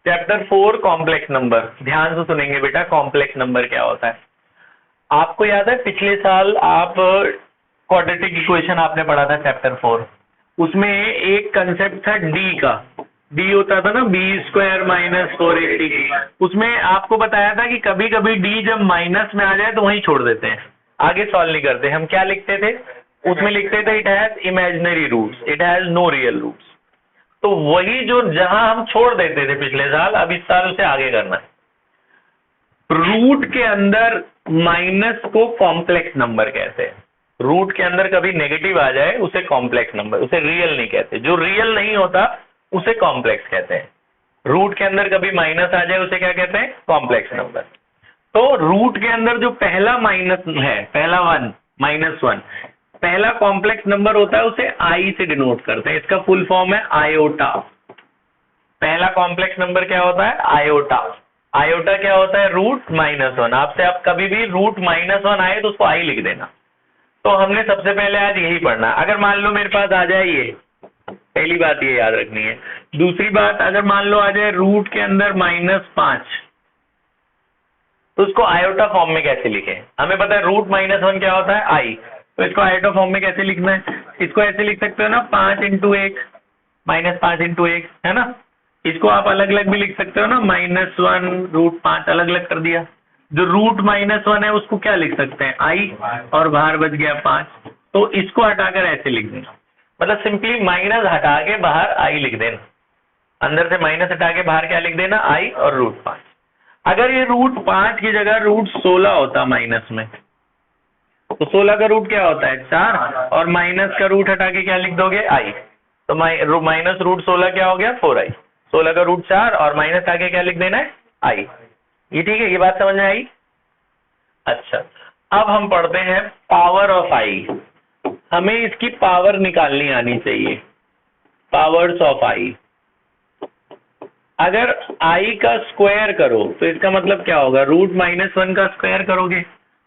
Chapter 4 complex number. ध्यान से सुनेंगे बेटा, कॉम्प्लेक्स नंबर क्या होता है। आपको याद है पिछले साल आप क्वाड्रेटिक इक्वेशन आपने पढ़ा था चैप्टर 4, उसमें एक कंसेप्ट था डी का। डी होता था ना b² - 4ac। उसमें आपको बताया था कि कभी कभी डी जब माइनस में आ जाए तो वहीं छोड़ देते हैं, आगे सॉल्व नहीं करते। हम क्या लिखते थे उसमें, लिखते थे it has imaginary roots, it has no real roots. तो वही जो जहां हम छोड़ देते थे पिछले साल, अब इस साल उसे आगे करना है। रूट के अंदर माइनस को कॉम्प्लेक्स नंबर कहते हैं। रूट के अंदर कभी नेगेटिव आ जाए उसे कॉम्प्लेक्स नंबर, उसे रियल नहीं कहते। जो रियल नहीं होता उसे कॉम्प्लेक्स कहते हैं। रूट के अंदर कभी माइनस आ जाए उसे क्या कहते हैं, कॉम्प्लेक्स नंबर। तो रूट के अंदर जो पहला माइनस है, पहला 1 -1, पहला कॉम्प्लेक्स नंबर होता है, उसे आई से डिनोट करते हैं। इसका फुल फॉर्म है आयोटा। पहला कॉम्प्लेक्स नंबर क्या होता है, आयोटा। आयोटा क्या होता है, रूट -1। आपसे आप कभी भी रूट -1 आए तो उसको आई लिख देना। तो हमने सबसे पहले आज यही पढ़ना। अगर मान लो मेरे पास आ जाए ये, पहली बात ये याद रखनी है। दूसरी बात, अगर मान लो आ जाए रूट के अंदर -5, तो उसको आयोटा फॉर्म में कैसे लिखें। हमें पता है रूट -1 क्या होता है, आई। तो इसको आयोटा फॉर्म में कैसे लिखना है, इसको ऐसे लिख सकते हो ना, 5 × 1 -5 × 1, है ना। इसको आप अलग अलग भी लिख सकते हो ना, -1 √5 अलग अलग कर दिया। जो रूट -1 है उसको क्या लिख सकते हैं, आई, और बाहर बच गया 5। तो इसको हटाकर ऐसे लिख देना, मतलब सिंपली माइनस हटा के बाहर आई लिख देना। अंदर से माइनस हटा के बाहर क्या लिख देना, आई और √5। अगर ये √5 की जगह √16 होता माइनस में, तो 16 का रूट क्या होता है, 4, और माइनस का रूट हटा के क्या लिख दोगे, आई। तो माइनस √16 क्या हो गया, 4i। 16 का रूट 4 और माइनस आगे क्या लिख देना है, आई। ये ठीक है, ये बात समझ में आई। अच्छा, अब हम पढ़ते हैं पावर ऑफ आई। हमें इसकी पावर निकालनी आनी चाहिए, पावर्स ऑफ आई। अगर आई का स्क्वायर करो तो इसका मतलब क्या होगा, √-1 का स्क्वायर करोगे,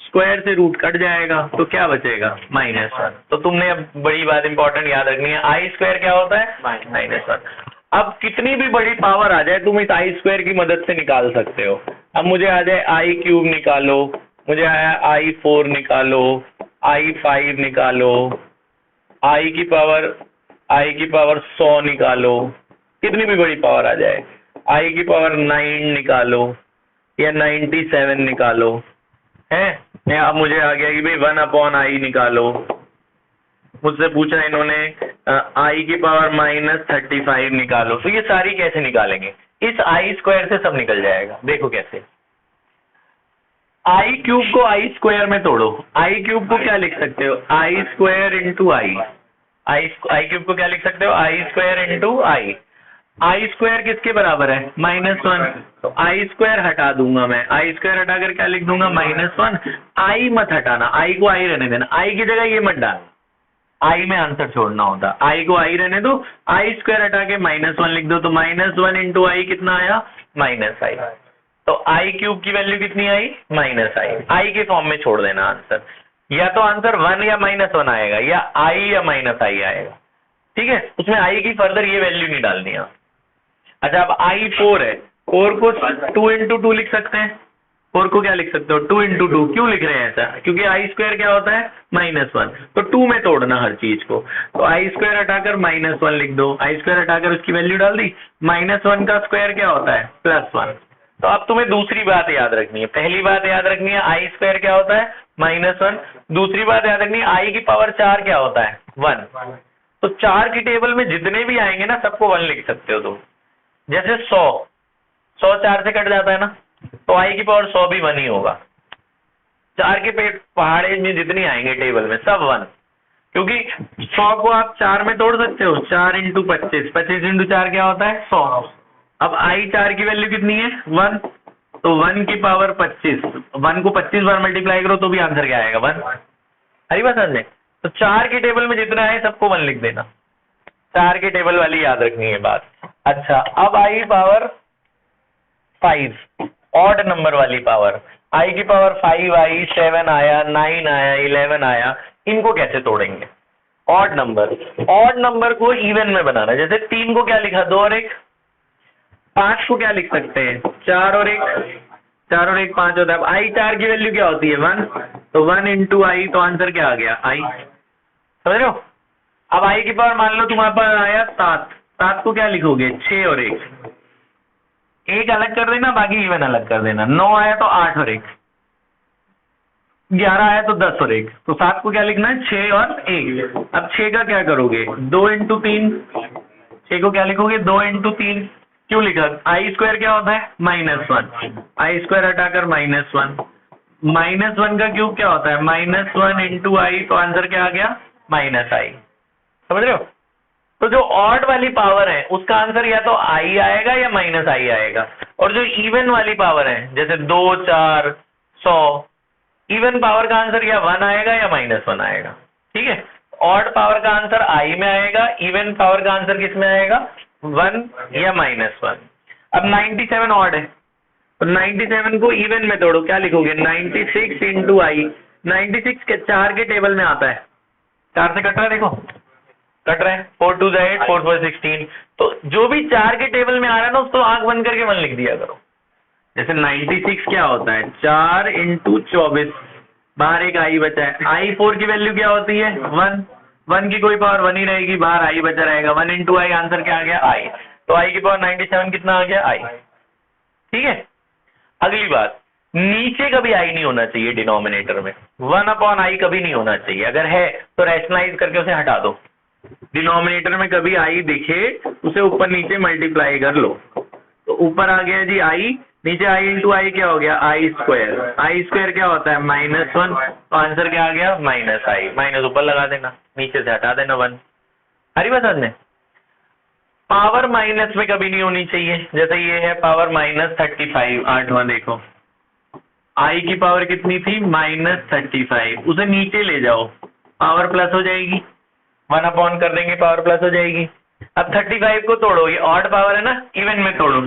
स्क्वायर से रूट कट जाएगा तो क्या बचेगा, -1। तो तुमने अब बड़ी बात इंपॉर्टेंट याद रखनी है, आई² क्या होता है, -1। अब कितनी भी बड़ी पावर आ जाए तुम इस आई² की मदद से निकाल सकते हो। अब मुझे आ जाए i³ निकालो, मुझे आया i4 निकालो, i5 निकालो, i की पावर 100 निकालो, कितनी भी बड़ी पावर आ जाए, i की पावर 9 निकालो या 97 निकालो, है। अब मुझे आ गया कि भाई 1/i निकालो। मुझसे पूछा इन्होंने i की पावर -35 निकालो। तो ये सारी कैसे निकालेंगे, इस i² से सब निकल जाएगा। देखो कैसे, i³ को i² में तोड़ो। i³ को क्या लिख सकते हो, i² × i। i³ को क्या लिख सकते हो, i² × i। i² किसके बराबर है, -1। तो i² हटा दूंगा मैं, i² हटाकर क्या लिख दूंगा, -1। i मत हटाना, i को i रहने देना, i की जगह ये मत डालना, i में आंसर छोड़ना होता, i को i रहने दो, i² हटा के -1 लिख दो। तो -1 × i कितना आया, -i। तो i³ की वैल्यू कितनी आई, -i। i के फॉर्म में छोड़ देना आंसर, या तो आंसर 1 या -1 आएगा, या i या -i आएगा। ठीक है, उसमें i की फर्दर ये वैल्यू नहीं डालनी है। अच्छा, अब i4 है, 4 को 2 × 2 लिख सकते हैं। 4 को क्या लिख सकते हो, 2 × 2। क्यों लिख रहे हैं ऐसा, क्योंकि i² क्या होता है, -1। तो 2 में तोड़ना हर चीज को। तो i² हटाकर -1 लिख दो, i² हटाकर उसकी वैल्यू डाल दी। -1 का स्क्वायर क्या होता है, +1। तो अब तुम्हें दूसरी बात याद रखनी है। पहली बात याद रखनी है, i² क्या होता है, -1। दूसरी बात याद रखनी है, i की पावर 4 क्या होता है, 1। तो 4 की टेबल में जितने भी आएंगे ना, सबको 1 लिख सकते हो तुम। जैसे 100 4 से कट जाता है ना, तो i की पावर 100 भी 1 ही होगा। 4 के पहाड़े में जितनी आएंगे टेबल में सब 1, क्योंकि 100 को आप 4 में तोड़ सकते हो। 4 × 25, 25 × 4 क्या होता है, 100। अब i4 की वैल्यू कितनी है, 1। तो 1 की पावर 25, 1 को 25 बार मल्टीप्लाई करो तो भी आंसर क्या आएगा, 1। हरी बात समझे। तो 4 की टेबल में जितना है सबको 1 लिख देना, 4 की टेबल वाली याद रखनी है बात। अच्छा, अब i पावर 5, ऑड नंबर वाली पावर, i की पावर 5 आई, 7 आया, 9 आया, 11 आया, इनको कैसे तोड़ेंगे, ऑड नंबर को इवन में बनाना। जैसे 3 को क्या लिखा, 2 और 1, 5 को क्या लिख सकते हैं, 4 और 1, 4 और 1 5 होता है। अब आई 4 की वैल्यू क्या होती है 1, तो 1 इंटू आई, तो आंसर क्या आ गया आई, समझ रहे हो। अब आई की पावर मान लो तुम्हारे पास आया 7, 7 को क्या लिखोगे 6 और 1 अलग कर देना, बाकी इवन अलग कर देना। 9 आया तो 8 और 1, 11 आया तो 10 और 1, तो 7 को क्या लिखना है 6 और 1। अब 6 का क्या करोगे 2 इंटू 3, 6 को क्या लिखोगे 2 इंटू 3, क्यों लिखा, आई स्क्वायर क्या होता है -1, आई स्क्वायर हटाकर -1, -1 का क्यूब क्या होता है -1 इंटू आई, तो आंसर क्या आ गया -i, समझ रहे हो। तो जो ऑड वाली पावर है उसका आंसर या तो आई आएगा या -i आएगा, और जो इवन वाली पावर है जैसे 2 4 100, इवन पावर का आंसर या 1 आएगा या -1 आएगा, ठीक है। ऑड पावर का आंसर आई में आएगा, इवन पावर का आंसर किस में आएगा 1 या -1। अब 97 ऑड है, तो 97 को इवन में तोड़ो, क्या लिखोगे 96 इंटू आई, 96 के 4 के टेबल में आता है, 4 से कट रहा है, देखो कट रहा है, 4 2 8 4 4 16, तो जो भी 4 के टेबल में आ रहा है ना उसको आंख बंद करके 1 लिख दिया करो। जैसे 96 क्या होता है 4 इंटू 24, बाहर एक आई बचा है, आई 4 की वैल्यू क्या होती है 1, 1 की कोई पावर 1 ही रहेगी, बाहर आई बचा रहेगा, 1 इंटू आई, आंसर क्या आ गया आई, तो आई की पावर 97 कितना आ गया आई, ठीक है। अगली बात, नीचे कभी आई नहीं होना चाहिए डिनोमिनेटर में, 1 अपॉन आई कभी नहीं होना चाहिए, अगर है तो रैशनलाइज करके उसे हटा दो। डिनोमिनेटर में कभी आई दिखे उसे ऊपर नीचे मल्टीप्लाई कर लो, तो ऊपर आ गया जी आई, नीचे आई इंटू आई क्या हो गया आई स्क्वायर, आई स्क्वायर क्या होता है -1, तो आंसर क्या आ गया -i, माइनस ऊपर लगा देना, नीचे से हटा देना 1। हरी बात समझ में। पावर माइनस में कभी नहीं होनी चाहिए, जैसे ये है पावर -35, 8वां देखो, आई की पावर कितनी थी -35, उसे नीचे ले जाओ पावर प्लस हो जाएगी, 1 अपॉन कर देंगे पावर प्लस हो जाएगी। अब 35 को तोड़ो, ये ऑड पावर है ना, इवन में तोड़ो,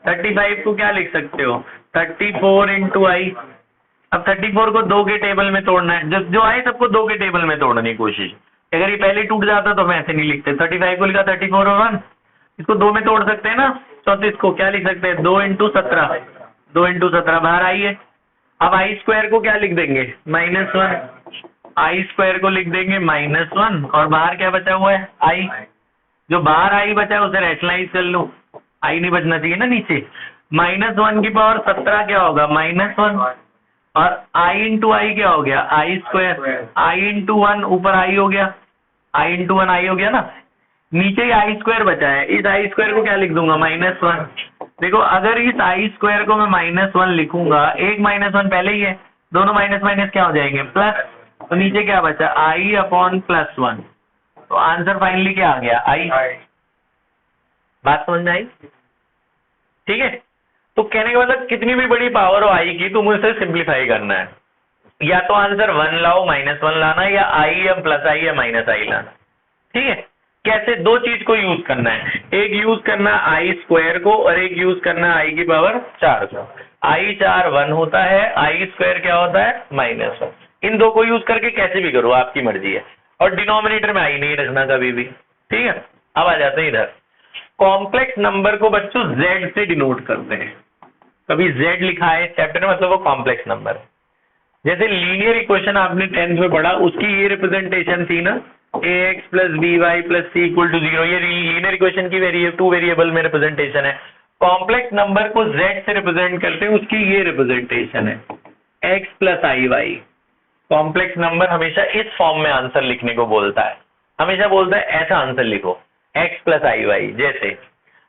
35 को क्या लिख सकते हो 34 इंटू आई। अब 34 को 2 के टेबल में तोड़ना है, जो आए सबको 2 के टेबल में तोड़ने की कोशिश, अगर ये पहले टूट जाता तो मैं ऐसे नहीं लिखते, 35 को लिखा 34 और 1, इसको 2 में तोड़ सकते हैं ना, 34 को क्या लिख सकते हैं 2 इंटू 17, 2 इंटू 17 बाहर आई है। अब आई स्क्वायर को क्या लिख देंगे -1, आई स्क्वायर को लिख देंगे -1, और बाहर क्या बचा हुआ है आई, जो बाहर आई बचा है उसे रैशनलाइज कर लो, आई नहीं बचना चाहिए ना नीचे। -1 की पावर 17 क्या होगा -1, और आई इंटू आई क्या हो गया आई स्क्वायर, आई इंटू 1 ऊपर आई हो गया, आई इंटू 1 आई हो गया ना, नीचे ही आई स्क्वायर बचा है, इस आई स्क्वायर को क्या लिख दूंगा -1। देखो अगर इस आई स्क्वायर को मैं -1 लिखूंगा, एक -1 पहले ही है, दोनों माइनस माइनस क्या हो जाएंगे प्लस, तो नीचे क्या बचा आई अपॉन +1, तो आंसर फाइनली क्या आ गया आई। बात समझ में आई, ठीक है। तो कहने का मतलब कितनी भी बड़ी पावर हो आई की, तुम उसे सिंप्लीफाई करना है, या तो आंसर 1 लाओ -1 लाना, या आई या +i या -i लाना, ठीक है। कैसे, दो चीज को यूज करना है, एक यूज करना आई स्क्वायर को और एक यूज करना आई की पावर 4 को। आई 4 1 होता है, आई स्क्वायर क्या होता है -1, इन दो को यूज करके कैसे भी करो आपकी मर्जी है, और डिनोमिनेटर में आई नहीं रखना कभी भी, ठीक है। अब आ जाते हैं इधर, कॉम्प्लेक्स नंबर को बच्चों z से डिनोट करते हैं, कभी z लिखा है चैप्टर में मतलब वो कॉम्प्लेक्स नंबर है। जैसे लीनियर इक्वेशन आपने 10th में पढ़ा, उसकी ये रिप्रेजेंटेशन थी ना ax + by + c = 0, ये लीनियर इक्वेशन की 2 वेरिएबल में रिप्रेजेंटेशन है। कॉम्प्लेक्स नंबर को z से रिप्रेजेंट करते हैं, उसकी ये रिप्रेजेंटेशन है x + iy। कॉम्प्लेक्स नंबर हमेशा इस फॉर्म में आंसर लिखने को बोलता है, हमेशा बोलता है ऐसा आंसर लिखो x + iy। जैसे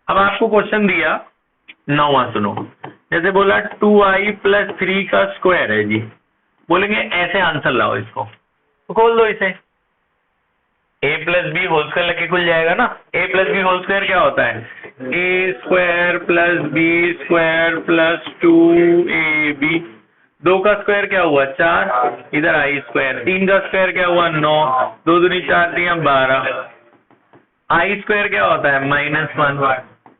अब आपको क्वेश्चन दिया 9वां, सुनो, जैसे बोला 2i + 3 का स्क्वायर है जी, बोलेंगे ऐसे आंसर लाओ इसको, तो खोल दो इसे, a + b होल स्क्वायर लगे खुल जाएगा ना। a + b होल स्क्वायर क्या होता है a² + b² + 2ab, 2 का स्क्वायर क्या हुआ 4, इधर i², 3 का स्क्वायर क्या हुआ 9, 2 दूनी 4 3 12, i² क्या होता है -1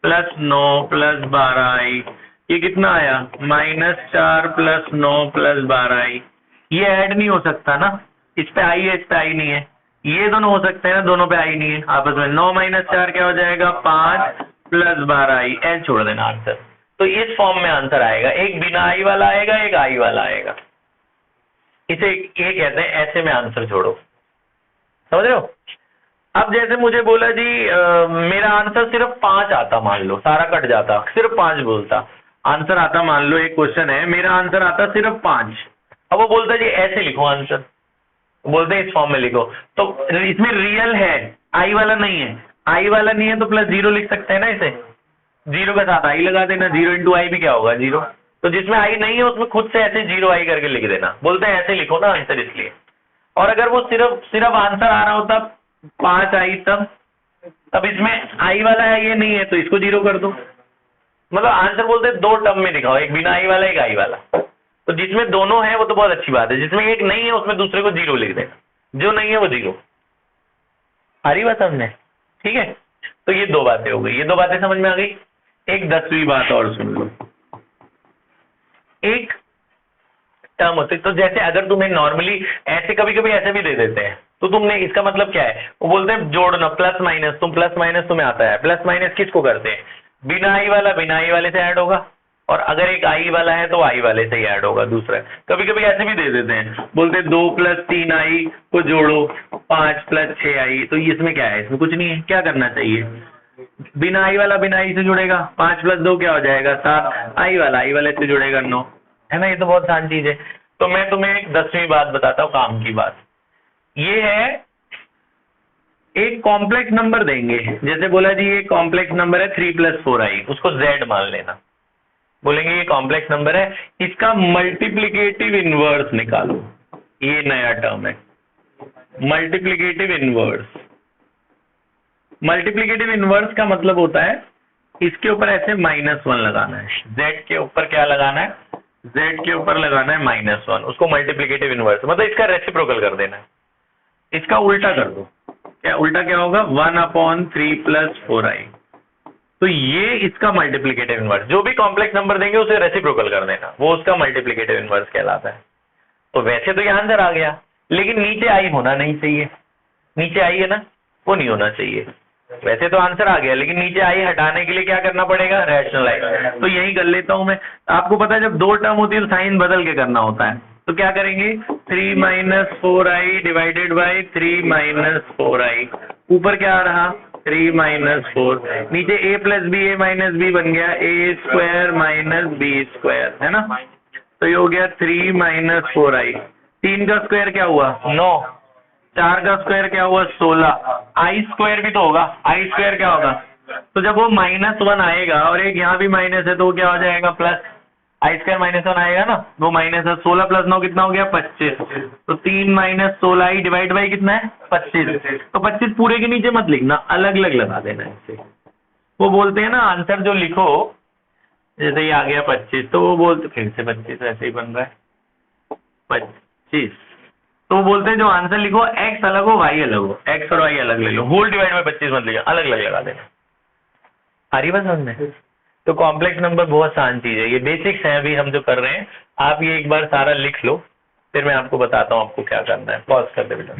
+ 9 + 12i, ये कितना आया -4 + 9 + 12i। ये ऐड नहीं हो सकता ना, इस पे आई है इस पे आई नहीं है, ये दोनों हो सकते हैं ना, दोनों पे आई नहीं है आपस में। 9 - 4 क्या हो जाएगा 5, प्लस 12i, एल छोड़ देना आंसर। तो इस फॉर्म में आंसर आएगा, एक बिना आई वाला आएगा, एक आई वाला आएगा। इसे ये कहते हैं ऐसे में आंसर जोड़ो, समझ रहे हो। अब जैसे मुझे बोला जी मेरा आंसर सिर्फ 5 आता, मान लो सारा कट जाता, सिर्फ 5 बोलता आंसर आता, मान लो एक क्वेश्चन है मेरा आंसर आता सिर्फ 5। अब वो बोलता जी ऐसे लिखो आंसर, बोलते हैं इस फॉर्म में लिखो। तो इसमें रियल है, आई वाला नहीं है, आई वाला नहीं है तो प्लस 0 लिख सकते हैं ना, इसे 0 के साथ आई लगा देना, 0 इंटू आई भी क्या होगा 0। तो जिसमें आई नहीं है उसमें खुद से ऐसे 0 आई करके लिख देना, बोलते हैं ऐसे लिखो ना आंसर इसलिए। और अगर वो सिर्फ आंसर आ रहा होता 5 आई, तब इसमें आई वाला है ये नहीं है तो इसको 0 कर दो। मतलब आंसर बोलते हैं 2 टर्म में दिखाओ, एक बिना आई वाला, एक आई वाला। तो जिसमें दोनों है वो तो बहुत अच्छी बात है, जिसमें एक नहीं है उसमें दूसरे को 0 लिख देना, जो नहीं है वो 0। आ रही बात हमने, ठीक है। तो ये 2 बातें हो गई, ये 2 बातें समझ में आ गई। एक 10वीं बात और सुन लो। एक टर्म होते, तो जैसे अगर तुम्हें नॉर्मली ऐसे कभी कभी ऐसे भी दे देते हैं, तो तुमने इसका मतलब क्या है, वो बोलते हैं जोड़ना प्लस माइनस, तुम प्लस माइनस तुम्हें आता है, प्लस माइनस किसको करते हैं, बिना आई वाला बिना आई वाले से ऐड होगा, और अगर एक आई वाला है तो आई वाले से ही ऐड होगा दूसरा। कभी कभी ऐसे भी दे देते हैं, बोलते हैं 2 + 3 आई को जोड़ो 5 + 6 आई। तो इसमें क्या है, इसमें कुछ नहीं है, क्या करना चाहिए, बिना आई वाला बिना आई से जुड़ेगा, 5 + 2 क्या हो जाएगा 7, आई वाले से जुड़ेगा 9, है ना। ये तो बहुत आसान चीज है। तो मैं तुम्हें एक 10वीं बात बताता हूँ, काम की बात। ये है एक कॉम्प्लेक्स नंबर देंगे, जैसे बोला जी ये कॉम्प्लेक्स नंबर है 3 + 4i, उसको z मान लेना। बोलेंगे ये कॉम्प्लेक्स नंबर है, इसका मल्टीप्लिकेटिव इनवर्स निकालो, ये नया टर्म है मल्टीप्लिकेटिव इनवर्स। मल्टीप्लिकेटिव इनवर्स का मतलब होता है इसके ऊपर ऐसे -1 लगाना है, z के ऊपर क्या लगाना है, z के ऊपर लगाना है -1, उसको मल्टीप्लिकेटिव इनवर्स, मतलब इसका रेसिप्रोकल कर देना है। इसका उल्टा कर दो, क्या उल्टा क्या होगा, 1/3 + 4i। तो ये इसका मल्टीप्लिकेटिव इनवर्स, जो भी कॉम्प्लेक्स नंबर देंगे उसे रेसिप्रोकल कर देना, वो उसका मल्टीप्लिकेटिव इनवर्स कहलाता है। तो वैसे तो ये आंसर आ गया, लेकिन नीचे आई होना नहीं चाहिए, नीचे आई है ना, वो नहीं होना चाहिए। वैसे तो आंसर आ गया, लेकिन नीचे आई हटाने के लिए क्या करना पड़ेगा, रैशनलाइज। तो यही कर लेता हूं मैं। आपको पता है जब 2 टर्म होती है तो साइन बदल के करना होता है, तो क्या करेंगे, 3 - 4i डिवाइडेड बाई 3 - 4i। ऊपर क्या आ रहा, 3 - 4, नीचे a + b a - b बन गया, a² - b², है ना। तो ये हो गया 3 - 4i। 3 का स्क्वायर क्या हुआ 9, 4 का स्क्वायर क्या हुआ 16, i² भी तो होगा, i² क्या होगा। तो जब वो -1 आएगा और एक यहाँ भी माइनस है तो वो क्या हो जाएगा प्लस, i² -1 आएगा ना, वो माइनस है, 16 + 9 कितना हो गया 25। तो 3 - 16i डिवाइड बाई कितना है 25। तो 25 पूरे के नीचे मत लिखना, अलग अलग लगा देना इससे। वो बोलते हैं ना आंसर जो लिखो, जैसे ये आ गया 25, तो वो बोलते फिर से 25 ऐसे ही बन रहा है 25। तो वो बोलते हैं जो आंसर लिखो x अलग हो y अलग हो, x और y अलग ले लो, होल डिवाइड बाई 25 मत लिखो, अलग अलग लगा देना। आ रही बात समझ में। तो कॉम्प्लेक्स नंबर बहुत आसान चीज है, ये बेसिक्स है अभी हम जो कर रहे हैं। आप ये एक बार सारा लिख लो, फिर मैं आपको बताता हूँ आपको क्या करना है। पॉज कर दे बेटा।